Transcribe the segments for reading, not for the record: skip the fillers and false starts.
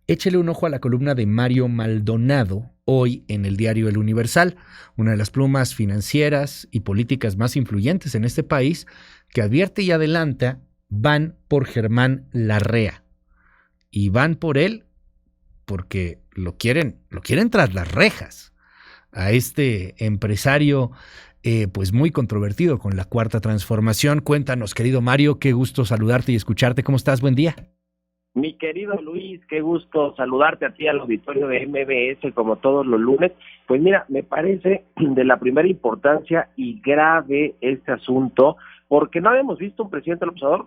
Échele un ojo a la columna de Mario Maldonado, hoy en el diario El Universal, una de las plumas financieras y políticas más influyentes en este país, que advierte y adelanta: van por Germán Larrea. Y van por él porque lo quieren tras las rejas a este empresario pues muy controvertido con la Cuarta Transformación. Cuéntanos, querido Mario, qué gusto saludarte y escucharte. ¿Cómo estás? Buen día. Mi querido Luis, qué gusto saludarte a ti, al auditorio de MBS, como todos los lunes. Pues mira, me parece de la primera importancia y grave este asunto, porque no habíamos visto un presidente López Obrador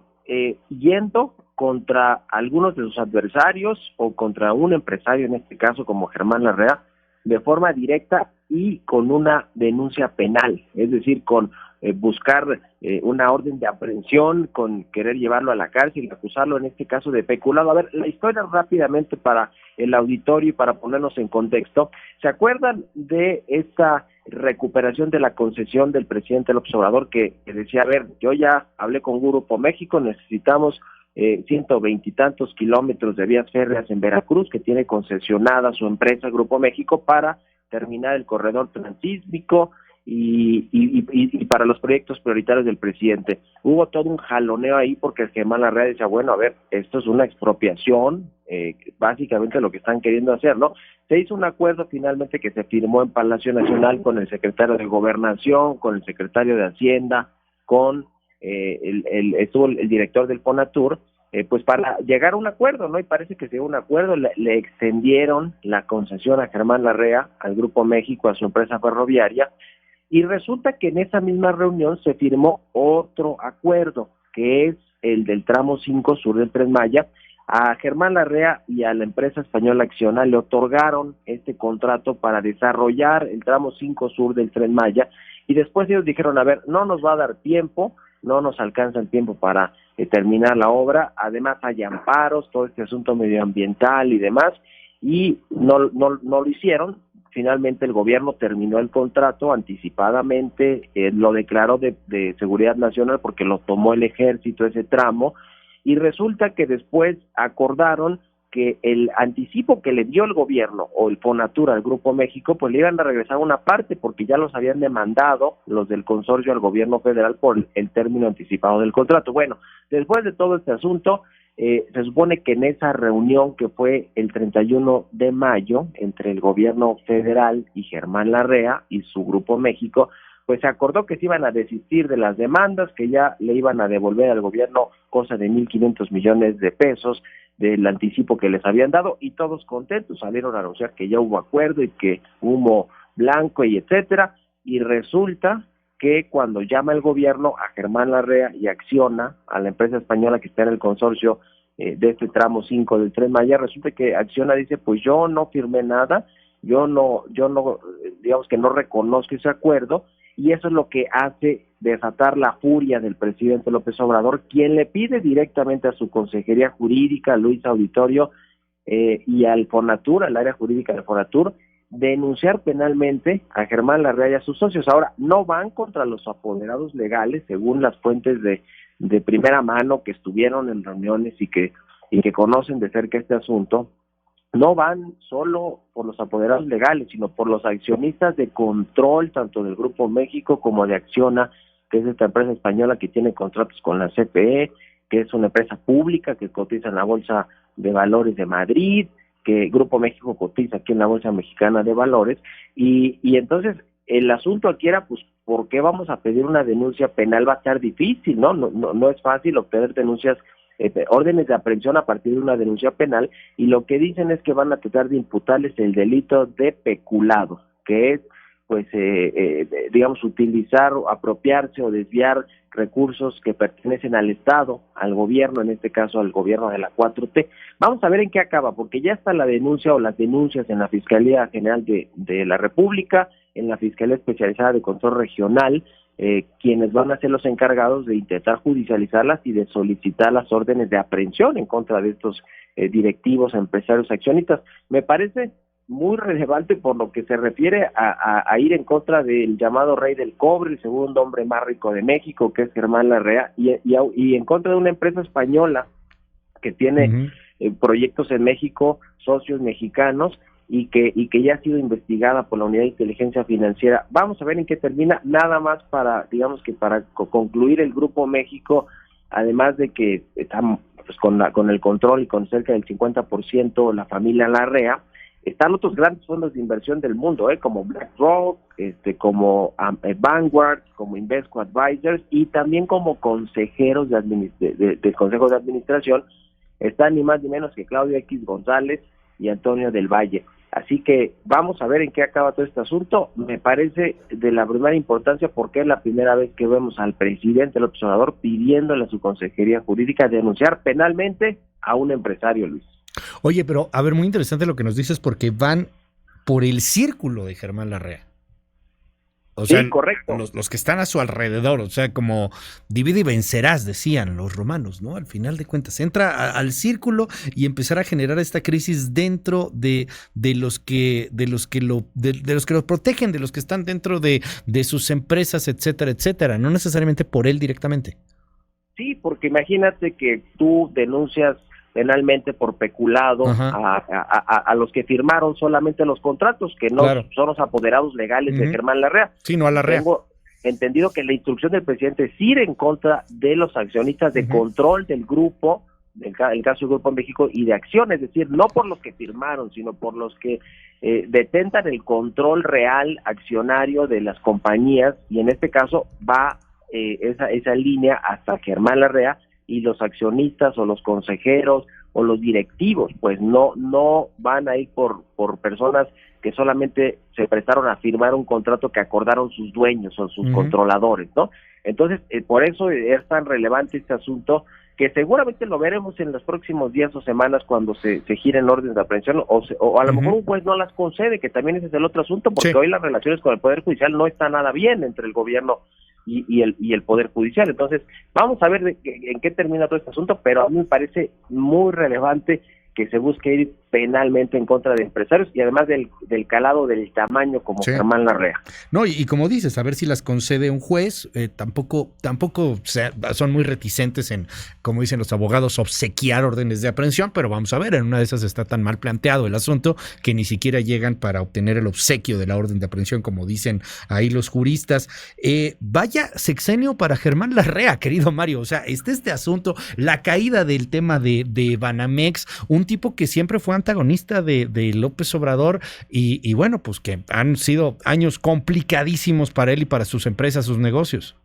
yendo contra algunos de sus adversarios o contra un empresario, en este caso como Germán Larrea, de forma directa y con una denuncia penal, es decir, con buscar una orden de aprehensión, con querer llevarlo a la cárcel y acusarlo en este caso de peculado. A ver, la historia rápidamente para el auditorio y para ponernos en contexto. ¿Se acuerdan de esta recuperación de la concesión del presidente López Obrador que decía, a ver, yo ya hablé con Grupo México, necesitamos 120 y tantos kilómetros de vías férreas en Veracruz, que tiene concesionada su empresa Grupo México para terminar el corredor transísmico y para los proyectos prioritarios del presidente? Hubo todo un jaloneo ahí porque Germán Larrea decía, bueno, a ver, esto es una expropiación, básicamente lo que están queriendo hacer, ¿no? Se hizo un acuerdo finalmente que se firmó en Palacio Nacional con el secretario de Gobernación, con el secretario de Hacienda, con estuvo el director del Fonatur, pues para llegar a un acuerdo, ¿no? Y parece que se llegó a un acuerdo, le extendieron la concesión a Germán Larrea, al Grupo México, a su empresa ferroviaria, y resulta que en esa misma reunión se firmó otro acuerdo, que es el del tramo 5 sur del Tren Maya. A Germán Larrea y a la empresa española Acciona le otorgaron este contrato para desarrollar el tramo 5 sur del Tren Maya, y después ellos dijeron, a ver, no nos va a dar tiempo, no nos alcanza el tiempo para terminar la obra, además hay amparos, todo este asunto medioambiental y demás, y no lo hicieron. Finalmente el gobierno terminó el contrato anticipadamente, lo declaró de seguridad nacional porque lo tomó el ejército ese tramo, y resulta que después acordaron que el anticipo que le dio el gobierno o el Fonatur al Grupo México, pues le iban a regresar una parte porque ya los habían demandado los del consorcio al gobierno federal por el término anticipado del contrato. Bueno, después de todo este asunto, se supone que en esa reunión que fue el 31 de mayo entre el gobierno federal y Germán Larrea y su Grupo México, pues se acordó que se iban a desistir de las demandas, que ya le iban a devolver al gobierno cosa de 1,500 millones de pesos del anticipo que les habían dado, y todos contentos salieron a anunciar que ya hubo acuerdo y que humo blanco y etcétera, y resulta que cuando llama el gobierno a Germán Larrea y Acciona, a la empresa española que está en el consorcio de este tramo 5 del Tren Maya, resulta que Acciona dice, pues yo no firmé nada, yo no, digamos que no reconozco ese acuerdo, y eso es lo que hace desatar la furia del presidente López Obrador, quien le pide directamente a su consejería jurídica, Luis Auditorio, y al Fonatur, al área jurídica del Fonatur, denunciar penalmente a Germán Larrea y a sus socios. Ahora, no van contra los apoderados legales, según las fuentes de primera mano que estuvieron en reuniones y que conocen de cerca este asunto. No van solo por los apoderados legales, sino por los accionistas de control, tanto del Grupo México como de Acciona, que es esta empresa española que tiene contratos con la CFE, que es una empresa pública que cotiza en la Bolsa de Valores de Madrid, que Grupo México cotiza aquí en la Bolsa Mexicana de Valores, y entonces el asunto aquí era, pues, ¿por qué vamos a pedir una denuncia penal? Va a ser difícil, ¿no? No es fácil obtener denuncias, órdenes de aprehensión a partir de una denuncia penal, y lo que dicen es que van a tratar de imputarles el delito de peculado, que es, pues, digamos, utilizar, apropiarse o desviar recursos que pertenecen al Estado, al gobierno, en este caso al gobierno de la 4T. Vamos a ver en qué acaba, porque ya está la denuncia o las denuncias en la Fiscalía General de la República, en la Fiscalía Especializada de Control Regional, quienes van a ser los encargados de intentar judicializarlas y de solicitar las órdenes de aprehensión en contra de estos directivos, empresarios, accionistas. Me parece muy relevante por lo que se refiere a ir en contra del llamado rey del cobre, el segundo hombre más rico de México, que es Germán Larrea, y en contra de una empresa española que tiene proyectos en México, socios mexicanos, y que ya ha sido investigada por la Unidad de Inteligencia Financiera. Vamos a ver en qué termina, nada más para, digamos que para concluir el Grupo México, además de que están pues, con el control y con cerca del 50% la familia Larrea, están otros grandes fondos de inversión del mundo, como BlackRock, como Vanguard, como Invesco Advisors, y también como consejeros del Consejo de Administración, están ni más ni menos que Claudio X González y Antonio del Valle. Así que vamos a ver en qué acaba todo este asunto. Me parece de la primera importancia porque es la primera vez que vemos al presidente López Obrador pidiéndole a su Consejería Jurídica denunciar penalmente a un empresario, Luis. Oye, pero a ver, muy interesante lo que nos dices porque van por el círculo de Germán Larrea. O sea, sí, correcto. Los que están a su alrededor, o sea, como divide y vencerás, decían los romanos, ¿no? Al final de cuentas, entra al círculo y empezar a generar esta crisis dentro de los que los protegen, de los que están dentro de sus empresas, etcétera, etcétera, no necesariamente por él directamente. Sí, porque imagínate que tú denuncias penalmente por peculado a los que firmaron solamente los contratos, que no son los apoderados legales de Germán Larrea. Sí, no a Larrea. Tengo entendido que la instrucción del presidente es ir en contra de los accionistas de control del grupo, el caso del Grupo México, y de acción, es decir, no por los que firmaron, sino por los que detentan el control real accionario de las compañías, y en este caso va esa línea hasta Germán Larrea, y los accionistas o los consejeros o los directivos, pues no van a ir por personas que solamente se prestaron a firmar un contrato que acordaron sus dueños o sus controladores, ¿no? Entonces, por eso es tan relevante este asunto, que seguramente lo veremos en los próximos días o semanas cuando se giren órdenes de aprehensión, o a lo mejor un juez no las concede, que también ese es el otro asunto, porque hoy las relaciones con el Poder Judicial no están nada bien entre el gobierno y el Poder Judicial. Entonces, vamos a ver en qué termina todo este asunto, pero a mí me parece muy relevante que se busque ir penalmente en contra de empresarios y además del calado del tamaño como Germán Larrea. No, y como dices, a ver si las concede un juez, tampoco son muy reticentes en, como dicen los abogados, obsequiar órdenes de aprehensión, pero vamos a ver, en una de esas está tan mal planteado el asunto que ni siquiera llegan para obtener el obsequio de la orden de aprehensión, como dicen ahí los juristas. Vaya sexenio para Germán Larrea, querido Mario, o sea, este asunto, la caída del tema de Banamex, un tipo que siempre fue antagonista de López Obrador y bueno, pues que han sido años complicadísimos para él y para sus empresas, sus negocios.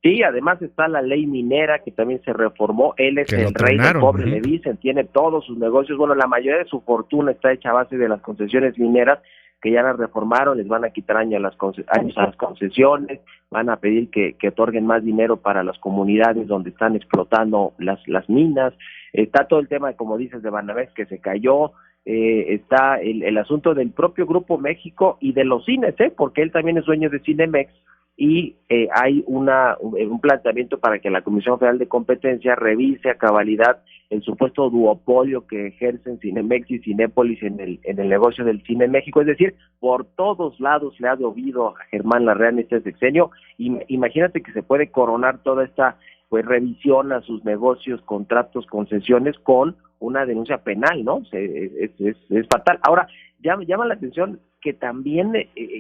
Sí, además está la ley minera que también se reformó, él es el rey del cobre, le dicen, tiene todos sus negocios, bueno, la mayoría de su fortuna está hecha a base de las concesiones mineras, que ya las reformaron, les van a quitar años a las concesiones, van a pedir que otorguen más dinero para las comunidades donde están explotando las minas, está todo el tema, como dices, de Banamex que se cayó, está el asunto del propio Grupo México y de los cines, porque él también es dueño de Cinemex, y hay un planteamiento para que la Comisión Federal de Competencia revise a cabalidad el supuesto duopolio que ejercen Cinemex y Cinépolis en el negocio del cine en México. Es decir, por todos lados le ha llovido a Germán Larrea en este sexenio. Imagínate que se puede coronar toda esta revisión a sus negocios, contratos, concesiones con una denuncia penal, ¿no? Es fatal. Ahora, llama la atención que también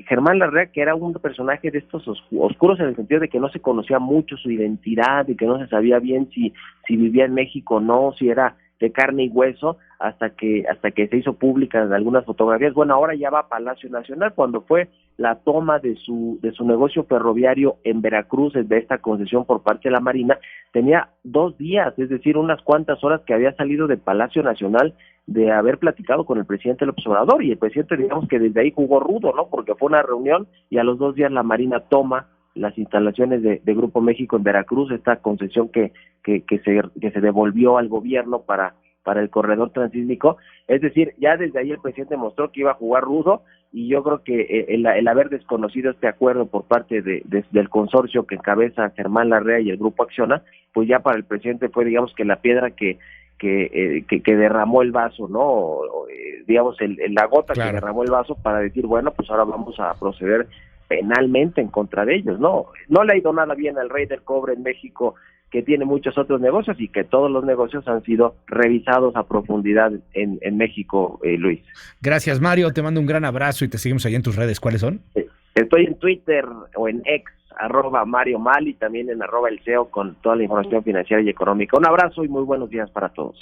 Germán Larrea, que era un personaje de estos oscuros en el sentido de que no se conocía mucho su identidad y que no se sabía bien si vivía en México o no, si era de carne y hueso, hasta que se hizo pública en algunas fotografías. Bueno, ahora ya va a Palacio Nacional, cuando fue la toma de su negocio ferroviario en Veracruz, de esta concesión por parte de la Marina, tenía 2 días, es decir, unas cuantas horas que había salido de Palacio Nacional de haber platicado con el presidente López Obrador, y el presidente, digamos que desde ahí jugó rudo, ¿no? Porque fue una reunión y a los 2 días la Marina toma las instalaciones de Grupo México en Veracruz, esta concesión que se devolvió al gobierno para el corredor transísmico. Es decir, ya desde ahí el presidente mostró que iba a jugar rudo, y yo creo que el haber desconocido este acuerdo por parte del consorcio que encabeza Germán Larrea y el Grupo Acciona, pues ya para el presidente fue, digamos, que la piedra que derramó el vaso, ¿no? Digamos, la gota que derramó el vaso para decir, bueno, pues ahora vamos a proceder penalmente en contra de ellos, ¿no? No le ha ido nada bien al rey del cobre en México que tiene muchos otros negocios y que todos los negocios han sido revisados a profundidad en México, Luis. Gracias, Mario. Te mando un gran abrazo y te seguimos allá en tus redes. ¿Cuáles son? Estoy en Twitter o en X, @Mario Mal, y también en @El CEO con toda la información financiera y económica. Un abrazo y muy buenos días para todos.